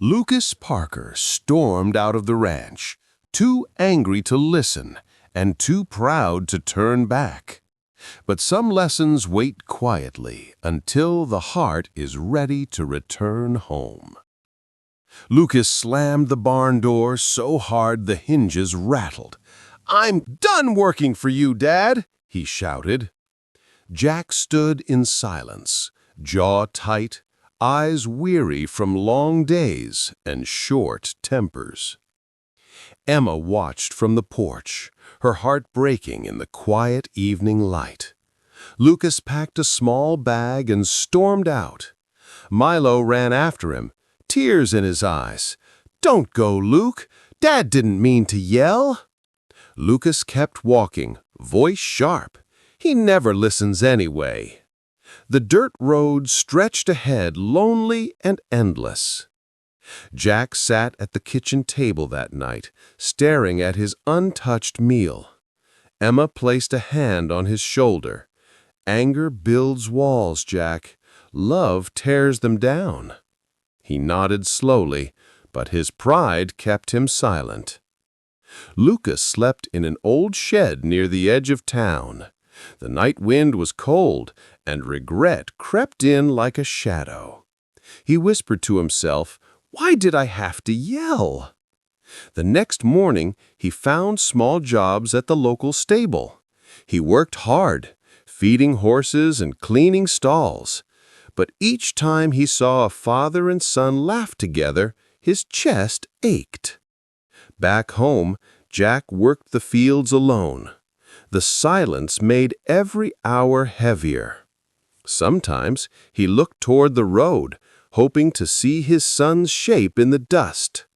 Lucas Parker stormed out of the ranch, too angry to listen and too proud to turn back. But some lessons wait quietly until the heart is ready to return home. Lucas slammed the barn door so hard the hinges rattled. "I'm done working for you, Dad!" he shouted. Jack stood in silence, jaw tight, eyes weary from long days and short tempers. Emma watched from the porch, her heart breaking in the quiet evening light. Lucas packed a small bag and stormed out. Milo ran after him, tears in his eyes. "Don't go, Luke! Dad didn't mean to yell!" Lucas kept walking, voice sharp. He never listens anyway. The dirt road stretched ahead, lonely and endless. Jack sat at the kitchen table that night, staring at his untouched meal. Emma placed a hand on his shoulder. "Anger builds walls, Jack. Love tears them down." He nodded slowly, but his pride kept him silent. Lucas slept in an old shed near the edge of town. The night wind was cold, and regret crept in like a shadow. He whispered to himself, "Why did I have to yell?" The next morning, he found small jobs at the local stable. He worked hard, feeding horses and cleaning stalls. But each time he saw a father and son laugh together, his chest ached. Back home, Jack worked the fields alone. The silence made every hour heavier. Sometimes he looked toward the road, hoping to see his son's shape in the dust.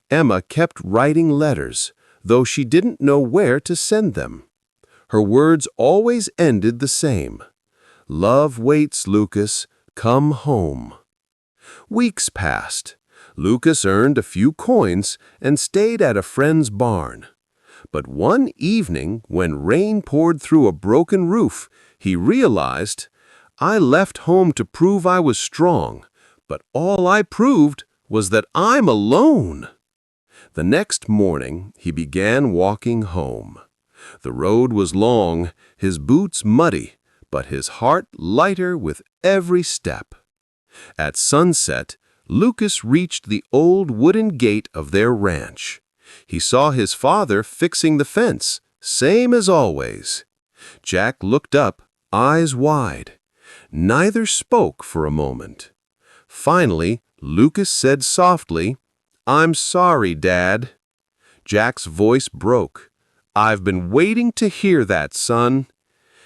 Emma kept writing letters, though she didn't know where to send them. Her words always ended the same. "Love waits, Lucas. Come home." Weeks passed. Lucas earned a few coins and stayed at a friend's barn. But one evening, when rain poured through a broken roof, he realized, "I left home to prove I was strong, but all I proved was that I'm alone." The next morning, he began walking home. The road was long, his boots muddy, but his heart lighter with every step. At sunset, Lucas reached the old wooden gate of their ranch. He saw his father fixing the fence, same as always. Jack looked up, eyes wide. Neither spoke for a moment. Finally, Lucas said softly, "I'm sorry, Dad." Jack's voice broke. "I've been waiting to hear that, son."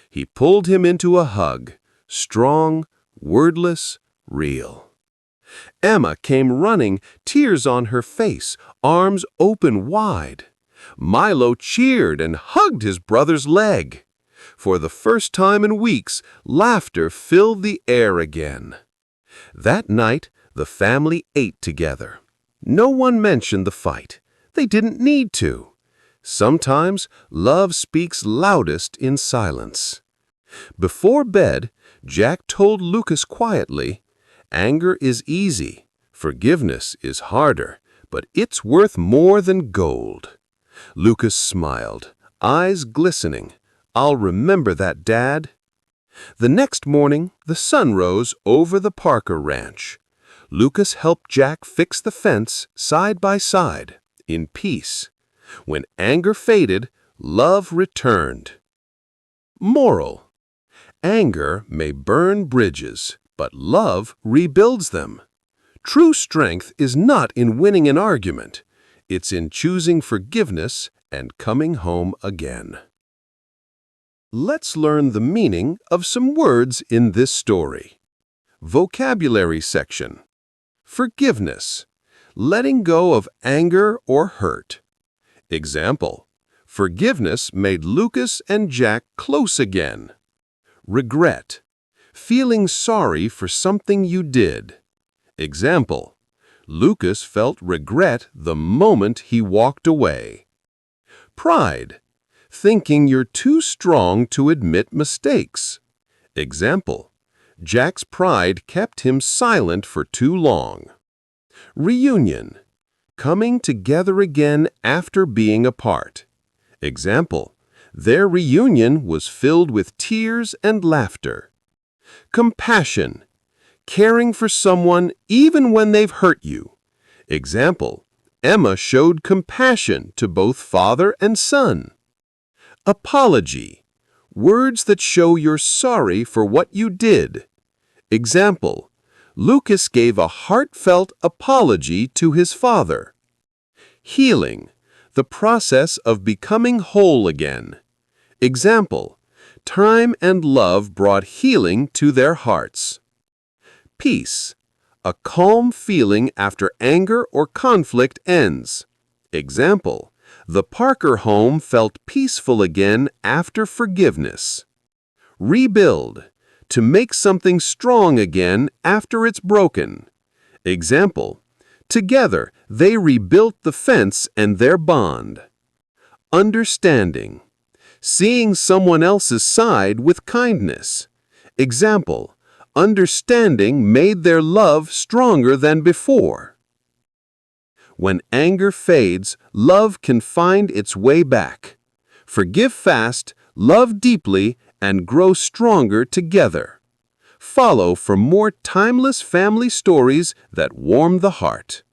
He pulled him into a hug, strong, wordless, real. Emma came running, tears on her face, arms open wide. Milo cheered and hugged his brother's leg. For the first time in weeks, laughter filled the air again. That night, the family ate together. No one mentioned the fight. They didn't need to. Sometimes, love speaks loudest in silence. Before bed, Jack told Lucas quietly, "Anger is easy, forgiveness is harder, but it's worth more than gold." Lucas smiled, eyes glistening. "I'll remember that, Dad." The next morning, the sun rose over the Parker Ranch. Lucas helped Jack fix the fence side by side, in peace. When anger faded, love returned. Moral: anger may burn bridges, but love rebuilds them. True strength is not in winning an argument. It's in choosing forgiveness and coming home again. Let's learn the meaning of some words in this story. Vocabulary section. Forgiveness: letting go of anger or hurt. Example: forgiveness made Lucas and Jack close again. Regret: feeling sorry for something you did. Example: Lucas felt regret the moment he walked away. Pride: thinking you're too strong to admit mistakes. Example: Jack's pride kept him silent for too long. Reunion. Coming together again after being apart. Example, their reunion was filled with tears and laughter. Compassion. Caring for someone even when they've hurt you. Example, Emma showed compassion to both father and son. Apology. Words that show you're sorry for what you did. Example, Lucas gave a heartfelt apology to his father. Healing. The process of becoming whole again. Example, time and love brought healing to their hearts. Peace. A calm feeling after anger or conflict ends. Example, the Parker home felt peaceful again after forgiveness. Rebuild. To make something strong again after it's broken. Example, together they rebuilt the fence and their bond. Understanding. Seeing someone else's side with kindness. Example, understanding made their love stronger than before. When anger fades, love can find its way back. Forgive fast, love deeply, and grow stronger together. Follow for more timeless family stories that warm the heart.